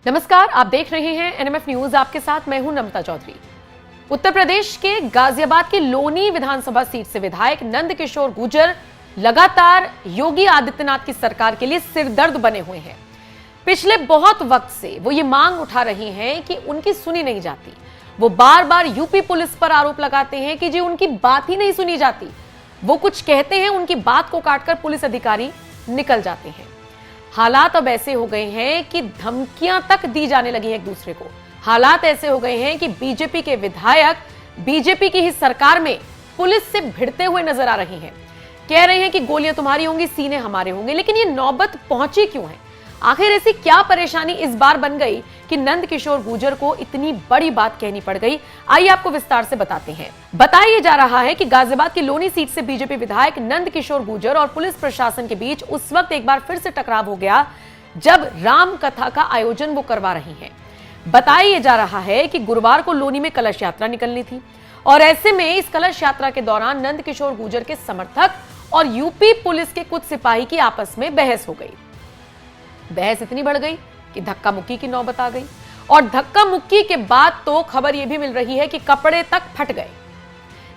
नमस्कार, आप देख रहे हैं एनएमएफ न्यूज। आपके साथ मैं हूं नमता चौधरी। उत्तर प्रदेश के गाजियाबाद की लोनी विधानसभा सीट से विधायक नंदकिशोर गुर्जर लगातार योगी आदित्यनाथ की सरकार के लिए सिरदर्द बने हुए हैं। पिछले बहुत वक्त से वो ये मांग उठा रहे हैं कि उनकी सुनी नहीं जाती। वो बार बार यूपी पुलिस पर आरोप लगाते हैं कि जी उनकी बात ही नहीं सुनी जाती। वो कुछ कहते हैं, उनकी बात को काटकर पुलिस अधिकारी निकल जाते हैं। हालात अब ऐसे हो गए हैं कि धमकियां तक दी जाने लगी हैं एक दूसरे को। हालात ऐसे हो गए हैं कि बीजेपी के विधायक बीजेपी की ही सरकार में पुलिस से भिड़ते हुए नजर आ रहे हैं। कह रहे हैं कि गोलियां तुम्हारी होंगी, सीने हमारे होंगे। लेकिन ये नौबत पहुंची क्यों है? आखिर ऐसी क्या परेशानी इस बार बन गई कि नंदकिशोर गुर्जर को इतनी बड़ी बात कहनी पड़ गई? आइए आपको विस्तार से बताते हैं। बताया जा रहा है कि गाजियाबाद की लोनी सीट से बीजेपी विधायक नंदकिशोर गुर्जर और पुलिस प्रशासन के बीच उस वक्त एक बार फिर से टकराव हो गया जब राम कथा का आयोजन वो करवा रही हैं। बताया जा रहा है कि गुरुवार को लोनी में कलश यात्रा निकलनी थी और ऐसे में इस कलश यात्रा के दौरान नंदकिशोर गुर्जर के समर्थक और यूपी पुलिस के कुछ सिपाही की आपस में बहस हो गई। बहस इतनी बढ़ गई कि धक्का मुक्की की नौबत आ गई और धक्का मुक्की के बाद तो खबर यह भी मिल रही है कि कपड़े तक फट गए।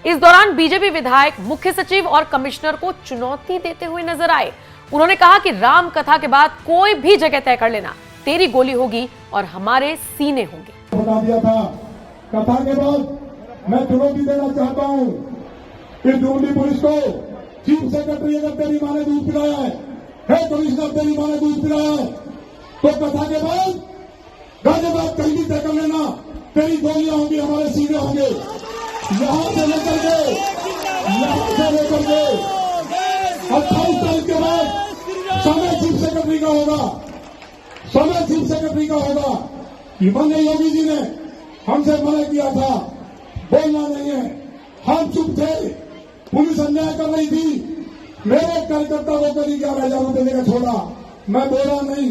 इस दौरान बीजेपी विधायक मुख्य सचिव और कमिश्नर को चुनौती देते हुए नजर आए। उन्होंने कहा कि राम कथा के बाद कोई भी जगह तय कर लेना, तेरी गोली होगी और हमारे सीने होंगे। बता दिया था कथा के बाद मैं चुनौती देना चाहता हूं कि दिल्ली पुलिस को चीफ सेक्रेटरी अगर तेरी माँ ने दूध पिलाया है कमिश्नर तेरी माँ ने दूध पिलाया है तो कथा के बाद गाजियाबाद कहीं भी तय कर लेना, तेरी गोलियां होंगी, हमारे सीने होंगे। यहां से लेकर के 28 तारीख के बाद समय चीफ सेक्रेटरी का होगा, समय चीफ सेक्रेटरी का होगा। माननीय योगी जी ने हमसे मना किया था, बोलना नहीं है, हम चुप थे। पुलिस अन्याय कर रही थी, मेरे कार्यकर्ता को कभी 11,000 रुपये देकर छोड़ा, मैं बोला नहीं।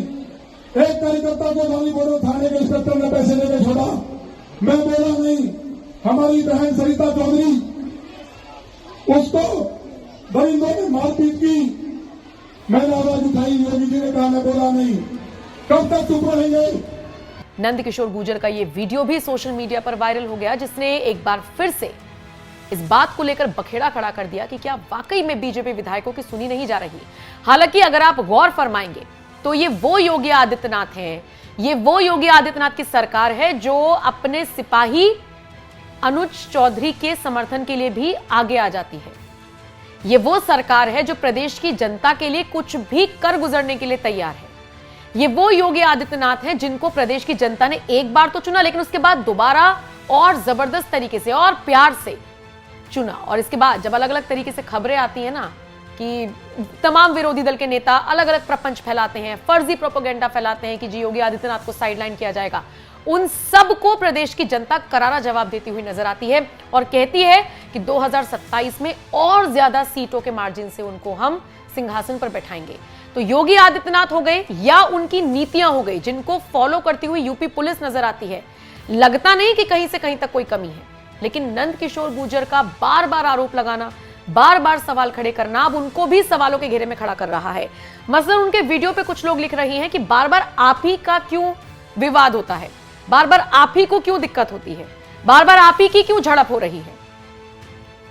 एक कार्यकर्ता को धोनी बोलो थाने के इंस्पेक्टर ने पैसे लेकर छोड़ा, मैं बोला नहीं। हमारी बहन सरिता चौधरी, उसको दरिंदों ने मारपीट की, मैंने आवाज उठाई, योगी जी ने कहा मैं बोला नहीं। कब तक चुप रहेंगे? नंदकिशोर गुर्जर का ये वीडियो भी सोशल मीडिया पर वायरल हो गया, जिसने एक बार फिर से इस बात को लेकर बखेड़ा खड़ा कर दिया कि क्या वाकई में बीजेपी विधायकों की सुनी नहीं जा रही। हालांकि अगर आप गौर फरमाएंगे तो ये वो योगी आदित्यनाथ हैं, ये वो योगी आदित्यनाथ की सरकार है जो अपने सिपाही अनुज चौधरी के समर्थन के लिए भी आगे आ जाती है। ये वो सरकार है जो प्रदेश की जनता के लिए कुछ भी कर गुजरने के लिए तैयार है। ये वो योगी आदित्यनाथ हैं जिनको प्रदेश की जनता ने एक बार तो चुना, लेकिन उसके बाद दोबारा और जबरदस्त तरीके से और प्यार से चुना। और इसके बाद जब अलग अलग तरीके से खबरें आती है ना कि तमाम विरोधी दल के नेता अलग अलग प्रपंच फैलाते हैं, फर्जी प्रोपेगेंडा फैलाते हैं कि जी योगी आदित्यनाथ को साइडलाइन किया जाएगा, उन सब को प्रदेश की जनता करारा जवाब देती हुई नजर आती है और कहती है कि 2027 में और ज्यादा सीटों के मार्जिन से उनको हम सिंहासन पर बैठाएंगे। तो योगी आदित्यनाथ हो गए या उनकी नीतियां हो गई जिनको फॉलो करती हुई यूपी पुलिस नजर आती है। लगता नहीं कि कहीं से कहीं तक कोई कमी है, लेकिन नंदकिशोर गुर्जर का बार बार आरोप लगाना, बार बार सवाल खड़े करना अब उनको भी सवालों के घेरे में खड़ा कर रहा है। मसलन उनके वीडियो पे कुछ लोग लिख रहे हैं कि बार बार आप ही का क्यों विवाद होता है, बार बार आप ही को क्यों दिक्कत होती है, बार बार आप ही की क्यों झड़प हो रही है।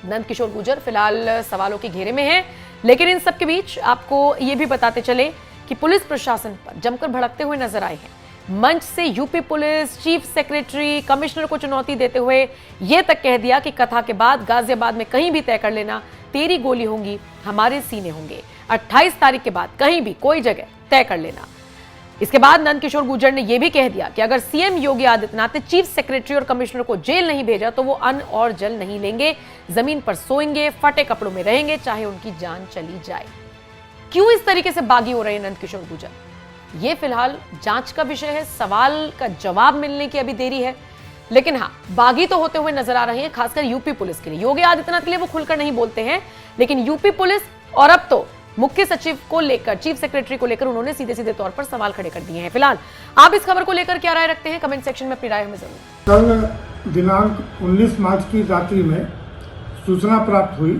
नंदकिशोर गुर्जर फिलहाल सवालों के घेरे में है, लेकिन इन सबके बीच आपको यह भी बताते चले कि पुलिस प्रशासन पर जमकर भड़कते हुए नजर आए हैं। मंच से UP police chief secretary commissioner को चुनौती देते हुए यह तक कह दिया कि कथा के बाद गाजियाबाद में कहीं भी तय कर लेना, तेरी गोली होंगी, हमारे सीने होंगे। 28 तारीख के बाद कहीं भी कोई जगह तय कर लेना। इसके बाद नंदकिशोर गुर्जर ने यह भी कह दिया कि अगर सीएम योगी आदित्यनाथ ने चीफ सेक्रेटरी और कमिश्नर को जेल नहीं भेजा तो वो अन्न और जल नहीं लेंगे, जमीन पर सोएंगे, फटे कपड़ों में रहेंगे, चाहे उनकी जान चली जाए। क्यों इस तरीके से बागी हो रहे हैं नंदकिशोर गुर्जर, ये फिलहाल जांच का विषय है। सवाल का जवाब मिलने की अभी देरी है, लेकिन हाँ बागी तो होते हुए नजर आ रहे हैं, खासकर यूपी पुलिस के लिए। योगी आदित्यनाथ के लिए वो खुलकर नहीं बोलते हैं, लेकिन यूपी पुलिस और अब तो मुख्य सचिव को लेकर, चीफ सेक्रेटरी को लेकर उन्होंने सीधे सीधे तौर पर सवाल खड़े कर दिए हैं। फिलहाल आप इस खबर को लेकर क्या राय रखते हैं, कमेंट सेक्शन में अपनी राय हमें जरूर। कल दिनांक 19 मार्च की रात्रि में सूचना प्राप्त हुई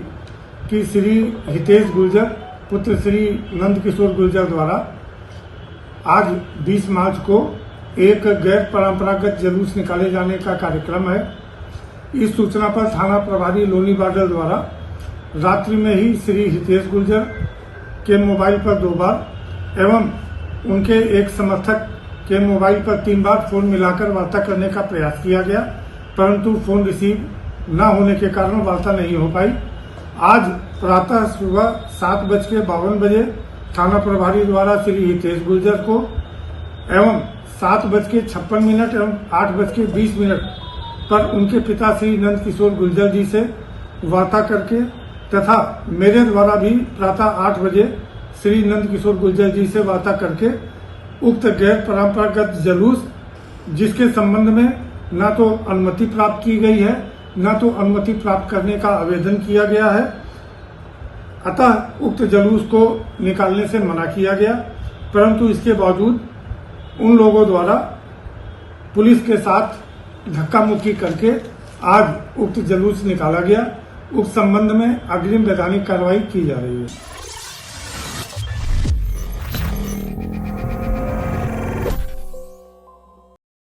कि श्री हितेश गुर्जर पुत्र श्री नंदकिशोर गुर्जर द्वारा आज 20 मार्च को एक गैर परंपरागत जुलूस निकाले जाने का कार्यक्रम है। इस सूचना पर थाना प्रभारी लोनी बादल द्वारा रात्रि में ही श्री हितेश गुर्जर के मोबाइल पर 2 बार एवं उनके एक समर्थक के मोबाइल पर 3 बार फोन मिलाकर वार्ता करने का प्रयास किया गया, परंतु फोन रिसीव न होने के कारण वार्ता नहीं हो पाई। आज प्रातः सुबह 7:52 बजे थाना प्रभारी द्वारा श्री हितेश गुर्जर को एवं 7:56 एवं 8:20 पर उनके पिता श्री नंद किशोर गुर्जर जी से वार्ता करके तथा मेरे द्वारा भी प्रातः 8 बजे श्री नंद किशोर गुर्जर जी से वार्ता करके उक्त गैर परंपरागत जुलूस जिसके संबंध में न तो अनुमति प्राप्त की गई है न तो अनुमति प्राप्त करने का आवेदन किया गया है, अतः उक्त जुलूस को निकालने से मना किया गया। परंतु इसके बावजूद उन लोगों द्वारा पुलिस के साथ धक्का मुक्की करके आज उक्त जुलूस निकाला गया। उक्त संबंध में अग्रिम वैधानिक कार्रवाई की जा रही है।